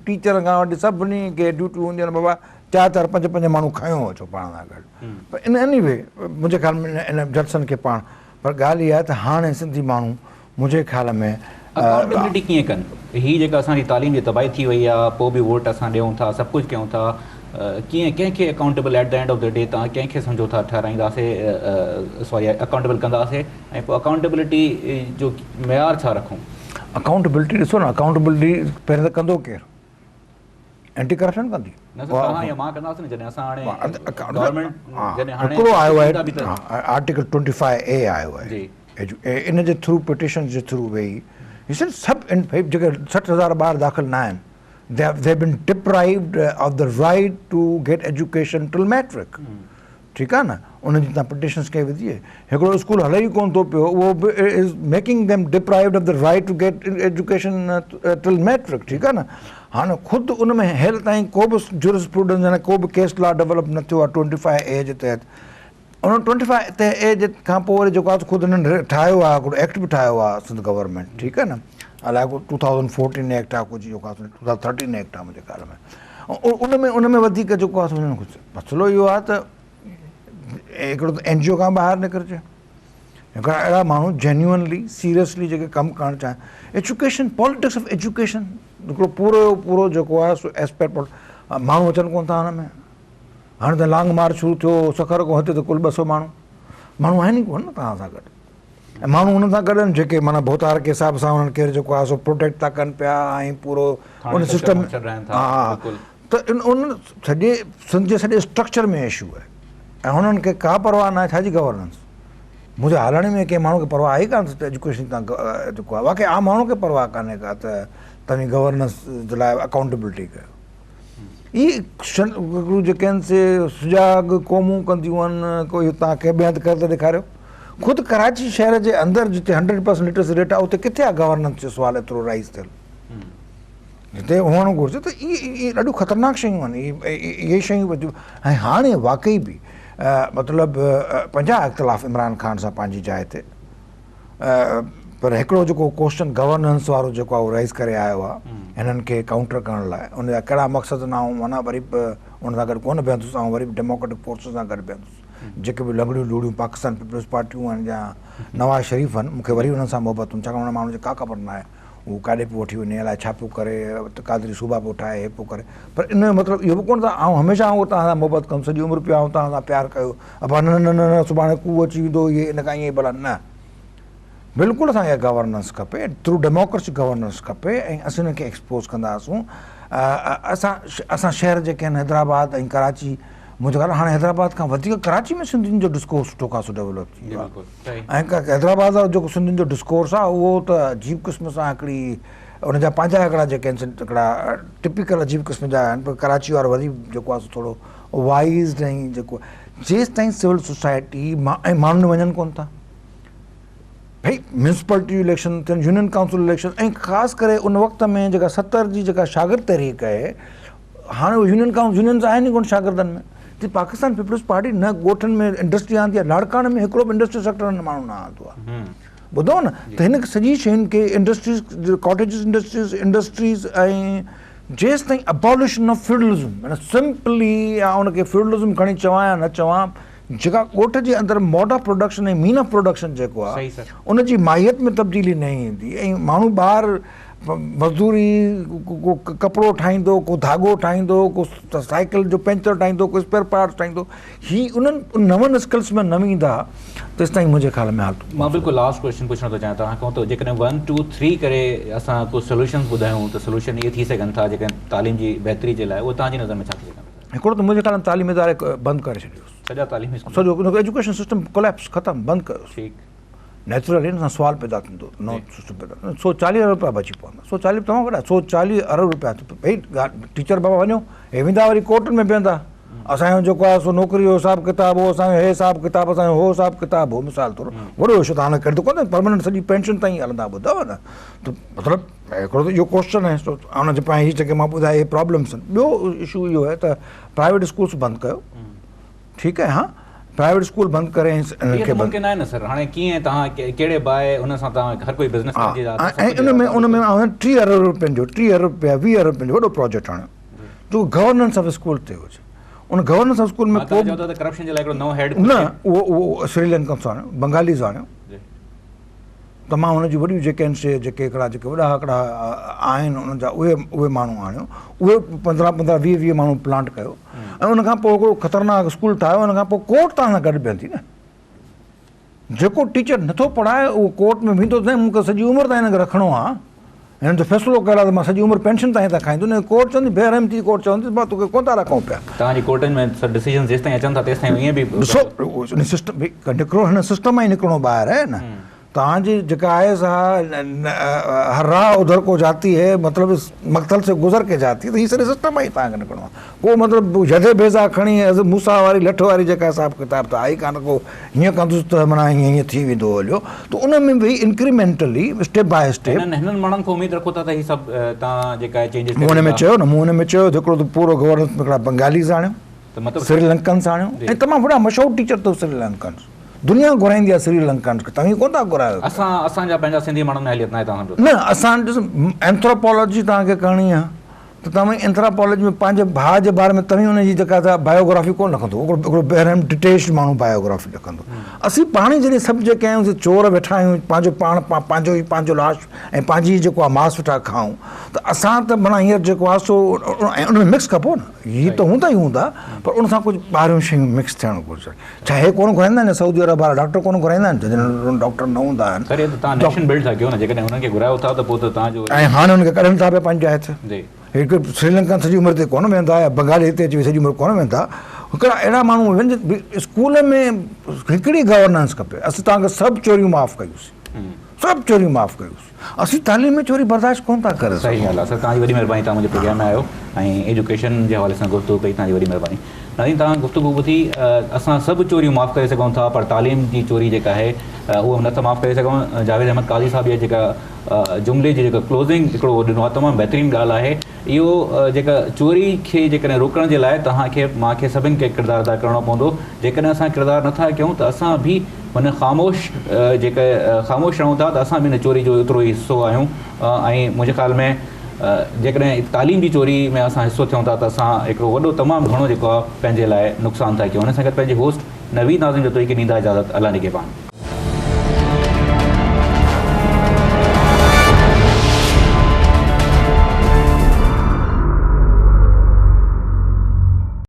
टीचर खां वठी सभिनी खे ड्यूटियूं हूंदियूं आहिनि, बाबा 4-4 5-5 माण्हू खयो अचो पाण सां गॾु, पर इन एनीवे मुंहिंजे ख़्याल में इन जलसनि खे पाण, पर ॻाल्हि इहा आहे त हाणे सिंधी माण्हू मुंहिंजे ख़्याल में अकाउंटेबिलिटी कीअं कनि, हीअ जेका असांजी तालीम जी तबाही थी वई आहे, पोइ बि वोट असां ॾियूं था, सभु कुझु कयूं था, कीअं कंहिंखे accountable at the end of the day तव्हां कंहिंखे सम्झो था ठहिराईंदासीं, सॉरी अकाउंटेबल कंदासीं, ऐं पोइ अकाउंटेबिलिटी जो मयार छा रखूं? अकाउंटेबिलिटी ॾिसो न, अकाउंटेबिलिटी पहिरियों त कंदो केरु, एंटी करप्शन कंदी न तव्हां या मां कंदासीं न, जॾहिं असां हाणे गवर्नमेंट हिकिड़ो आयो आहे आर्टिकल 25A आयो आहे, इन जे थ्रू पिटिशन जे थ्रू वेही सभु जेके 60,000 ॿार दाख़िल न आहिनि, they have been deprived of the right to get education till matric, ठीकु आहे न, उनजी तव्हां पिटिशन्स कई विधी आहे, हिकिड़ो स्कूल हले ई कोन थो पियो, उहो is making them deprived of the right to get education till matric, ठीकु आहे न। हाणे ख़ुदि उन में हींअर ताईं को बि जुरिस्प्रूडेंस यानी को बि केस लॉ डेवलप न थियो आहे 25A जे तहत, उन 25A जे खां पोइ वरी जेको आहे ख़ुदि हिननि ठाहियो आहे, हिकिड़ो एक्ट बि ठाहियो आहे सिंध गवर्नमेंट, ठीकु आहे न, अलाए को 2014 एक्ट आहे, कुझु जेको आहे 2013 एक्ट आहे मुंहिंजे ख़्याल में, उन में वधीक जेको आहे मसइलो इहो आहे त हिकिड़ो त NGO खां ॿाहिरि निकिरजे, हिकिड़ा अहिड़ा माण्हू जेन्युअनली सीरियसली जेके कमु करणु चाहिनि, एजुकेशन पॉलिटिक्स ऑफ एजुकेशन हिकिड़ो पूरो जेको आहे सो एस्पेक्ट माण्हू अचनि कोन था हुन में। हाणे त लॉन्ग मार्च शुरू थियो, सखर खां हिते त कुल 200 माण्हू आहिनि ई कोन न तव्हां सां गॾु, ऐं माण्हू हुन सां गॾु आहिनि जेके माना भोतार के हिसाब सां हुननि खे जेको आहे सो प्रोटेक्ट था कनि पिया, ऐं पूरो उन सिस्टम, हा, त उन सॼे सिंध जे सॼे स्ट्रक्चर में इशू आहे, ऐं हुननि खे का परवाह न आहे छाजी गवर्नेंस, मुंहिंजे हलण में कंहिं माण्हू खे परवाह आहे कान त एजुकेशन तव्हां जेको आहे, वाक़ई आम माण्हू खे परवाह कान्हे का त तव्हांजी गवर्नेंस जे लाइ अकाउंटेबिलिटी कयो। इहे जेके आहिनि से सुजाग क़ौमूं कंदियूं आहिनि, कोई तव्हांखे ॿिया करे त ॾेखारियो, ख़ुदि कराची शहर जे अंदरि जिते 100% लिटरेसी रेट आहे उते किथे आहे गवर्नेंस जो सुवाल एतिरो राइज़ थियल, जिते हुअणु घुरिजे, त इहे ॾाढियूं ख़तरनाक शयूं आहिनि, इहे शयूं वधियूं। ऐं हाणे वाक़ई बि मतिलबु 50 इख़्तिलाफ़ इमरान ख़ान सां पंहिंजी जाइ ते, पर हिकिड़ो जेको क्वेश्चन गवर्नेंस वारो जेको आहे उहो राइज़ करे आयो आहे हिननि खे काउंटर करण लाइ, उनजा कहिड़ा मक़सद न आऊं माना वरी बि उन सां गॾु कोन बीहंदुसि, ऐं वरी बि डेमोक्रेटिक फोर्सिस सां गॾु बीहंदुसि, जेके बि लंगड़ियूं लूड़ियूं पाकिस्तान पीपल्स पार्टियूं आहिनि या नवाज़ शरीफ़ आहिनि, मूंखे वरी हुननि सां मोहबत हूंदी, छाकाणि हुन माण्हू खे का ख़बर न आहे उहो काॾे पियो वठी वञे, अलाए छा पियो करे, कादरी सूबा पियो ठाहे, हे पियो करे, पर इन जो मतिलबु इहो बि कोन था आउं हमेशह उहो तव्हां सां मोहबत कयुमि, सॼी उमिरि पियो आउं तव्हां सां प्यारु कयो, अब न न न न सुभाणे कूउ अची वेंदो, इहे इन खां ईअं भला न, बिल्कुलु असांखे गवर्नेंस खपे, थ्रू डेमोक्रेसी गवर्नेंस खपे, ऐं असीं हुनखे एक्सपोज़ कंदासूं। असां शहर जेके आहिनि हैदराबाद ऐं कराची, मुंहिंजे ख़्याल हाणे हैदराबाद खां वधीक कराची में सिंधियुनि जो डिस्कोर्स सुठो ख़ासो डेवलप थी वियो आहे, ऐं हैदराबाद जो जेको सिंधियुनि जो डिस्कोर्स आहे उहो त अजीब क़िस्म सां हिकिड़ी उनजा पंहिंजा हिकिड़ा जेके आहिनि हिकिड़ा टिपिकल अजीब क़िस्म जा आहिनि, पर कराची वारो वरी जेको आहे थोरो वाइज़ ऐं जेको जेसि ताईं सिविल सोसाइटी ऐं माण्हुनि वञनि कोन था भई म्यूनसिपैलिटी इलेक्शन थियनि यूनियन काउंसिल इलेक्शन ऐं ख़ासि करे उन वक़्त में जेका 70 जी जेका शागिर्द तहरीक आहे हाणे यूनियन यूनियन्स आहिनि ई कोन शागिर्दनि में त पाकिस्तान पीपल्स पार्टी न ॻोठनि में इंडस्ट्री आंदी आहे लाड़काणे में हिकिड़ो बि इंडस्ट्री सेक्टर माण्हू न आंदो आहे ॿुधो न त हिन सॼी शयुनि खे इंडस्ट्रीज़ कॉटेजिस इंडस्ट्रीज़ ऐं जेसि ताईं अबॉलिशन ऑफ फ्यूडलिज़म माना सिंपली या उनखे फ्यूडलिज़म खणी चवां या न चवां जेका ॻोठ जे अंदरि मोड ऑफ प्रोडक्शन ऐं मीन ऑफ प्रोडक्शन जेको आहे उनजी माहियत में तब्दीली न ईंदी ऐं माण्हू ॿाहिरि मज़दूरी को कपिड़ो ठाहींदो को धाॻो ठाहींदो को साइकिल जो पंचर ठाहींदो को स्पेयर पार्ट्स ठाहींदो ही उन्हनि नवनि स्किल्स में न ईंदा तेसि ताईं मुंहिंजे ख़्याल में हाल मां बिल्कुलु लास्ट क्वेश्चन पुछणु थो चाहियां तव्हां खां त जेकॾहिं 1 2 3 करे असां को सोल्यूशन्स ॿुधायूं त सोल्यूशन इहे थी सघनि था जेकॾहिं तालीम जी बहितरी जे लाइ उहो तव्हांजी नज़र में छा थी सघनि हिकिड़ो त मुंहिंजे ख़्याल में तालीम इदारे बंदि करे छॾियोसि सॼा तालीमी सॼो एजुकेशन सिस्टम कोलैप्स ख़तमु बंदि कयोसि ठीकु नेचुरली हिन सां सुवाल पैदा थींदो नओं सिस्टम पैदा 140 अरब रुपया बची पवंदा 140 तव्हां वॾा 140 अरब रुपया भई टीचर बाबा वञो हे वेंदा वरी कोर्टनि में बीहंदा असांजो जेको आहे सो नौकिरी जो हिसाबु किताबु हो असांजो हे हिसाबु किताबु असांजो हो हिसाबु किताबु हो मिसाल तौरु वॾो इशू तव्हां करे थो कोन्हे परमानेंट सॼी पेंशन ताईं हलंदा ॿुधव न त मतिलबु हिकिड़ो त इहो क्वेश्चन आहे हुनजे पाण हीअ जेके मां ॿुधाया इहे प्रॉब्लम्स आहिनि ॿियो इशू इहो आहे त प्राइवेट स्कूल्स बंदि कयो ठीकु आहे हा प्राइवेट स्कूल बंदि करे मुमकिन आहे न सर हाणे कीअं तव्हां कहिड़े बाए हुन सां तव्हां हर कोई बिज़नेस ऐं उन में 30 अरब रुपयनि जो 30 अरब रुपया 20 अरब रुपयनि जो वॾो प्रोजेक्ट आणियो जो गवर्नेंस ऑफ स्कूल ते हुजे उन गवर्नेंस ऑफ स्कूल में को करप्शन जे लाइ हिकिड़ो नओं हेड न उहो श्रीलंकन्स आणियो बंगालीज़ आणियो तमामु हुनजी वॾियूं जेके आहिनि जेके हिकिड़ा जेके वॾा हिकिड़ा आहिनि उन्हनि जा उहे माण्हू आणियो उहे 15-20 माण्हू प्लांट कयो ऐं उनखां पोइ हिकिड़ो ख़तरनाक स्कूल ठाहियो उनखां पोइ कोर्ट तव्हां सां गॾु बीहंदी न जेको टीचर नथो पढ़ाए उहो कोर्ट में बीहंदो त मूंखे सॼी उमिरि ताईं हिनखे रखिणो आहे हिन जो फ़ैसिलो कयल आहे त मां सॼी उमिरि पेंशन ताईं त खाईंदो न कोर्ट चवंदी बेरहमती कोर्ट चवंदी मां तोखे कोन था रखूं पिया तव्हांजी कोर्टनि में डिसीजन जेसि ताईं अचनि था तेसि ताईं ईअं बि ॾिसो सिस्टम निकिरो हिन सिस्टम मां ई निकिरणो ॿाहिरि आहे न तव्हांजी जेका आहे सा हर राह उधर को जाती है मतलब मक़तल से गुज़र के जाती है त हीअ सॼे सिस्टम मां ई तव्हांखे निकिरणो आहे को मतिलबु जदे बेज़ा खणी मूसा वारी लठ वारी जेका हिसाबु किताबु त आई कान को हीअं कंदुसि त माना हीअं थी वेंदो हलियो त उन में बि इंक्रीमेंटली स्टेप बाय स्टेप हिननि माण्हुनि खां उमेदु रखो था त हीअ सभु तव्हां जेका चेंजिस मूं हुन में चयो न मूं हुन में चयो हिकिड़ो त पूरो गवर्नेंस में हिकिड़ा बंगालीज़ आणियो त मतिलबु श्रीलंकन्स आणियो ऐं तमामु वॾा मशहूरु टीचर अथव श्रीलंकन्स दुनिया घुराईंदी आहे श्रीलंकन्स खे तव्हां कोन था घुरायो असांजा पंहिंजा सिंधी माण्हुनि में हलियत न आहे तव्हां न असां ॾिसो एंथ्रोपोलॉजी तव्हांखे करणी आहे त तव्हां एंथ्रोपोलॉजी में पंहिंजे भाउ जे बारे में तव्हां हुनजी जेका बायोग्राफी कोन लिखंदो हिकिड़ो ॿाहिरि डिटेच्ड माण्हू बायोग्राफी लिखंदो असीं पाण ई जॾहिं सभु जेके आहियूं चोर वेठा आहियूं पंहिंजो पाण पंहिंजो ई पंहिंजो लाश ऐं पंहिंजी जेको आहे मांस वेठा खाऊं त असां त माना हींअर जेको आहे सो ऐं उन में मिक्स कबो न हीअ त हूंदा ई हूंदा पर उन सां कुझु ॿाहिरियूं शयूं मिक्स थियणु घुरिजे छा हे कोन घुराईंदा आहिनि सऊदी अरब वारा डॉक्टर कोन घुराईंदा आहिनि जॾहिं डॉक्टर न हूंदा आहिनि ऐं हाणे हुनखे कढनि था पिया पंचायत हिकु श्रीलंकन सॼी उमिरि ते कोन वेंदा या बंगाली हिते अची सॼी उमिरि कोन वेंदा हिकिड़ा अहिड़ा माण्हू स्कूल में हिकिड़ी गवर्नेंस खपे असीं तव्हांखे सभु चोरियूं माफ़ु कयूंसीं सभु चोरियूं माफ़ु कयूंसीं असीं तालीम में चोरी बर्दाश्त कोन था करे सही ॻाल्हि आहे सर तव्हांजी वॾी महिरबानी तव्हां मुंहिंजे प्रोग्राम में आयो ऐं एजुकेशन जे हवाले सां गुफ़्तगू कई तव्हांजी वॾी महिरबानी नाज़रीन तव्हां गुफ़्तगू ॿुधी असां सभु चोरियूं माफ़ु करे सघूं था पर तालीम जी चोरी जेका आहे उहो नथा माफ़ु करे सघूं जावेद अहमद काज़ी साहिब इहा जेका जुमिले जी जेका क्लोज़िंग हिकिड़ो ॾिनो आहे तमामु बहितरीनु ॻाल्हि आहे इहो जेका चोरी खे जेकॾहिं रोकण जे लाइ तव्हांखे मूंखे सभिनि खे किरदारु अदा करिणो पवंदो जेकॾहिं असां किरदारु नथा कयूं त असां बि हुन ख़ामोश जेके ख़ामोश रहूं था त असां बि हिन चोरी जो एतिरो ई हिसो आहियूं ऐं मुंहिंजे ख़्याल में जेकॾहिं तालीम जी चोरी में असां हिसो थियूं था त असां हिकिड़ो वॾो तमामु घणो जेको आहे पंहिंजे लाइ नुक़सानु था कयूं हुन सां गॾु पंहिंजी होस्ट नवीद नाज़िम जतोई खे ॾींदा इजाज़त अल्लाह निगहबान।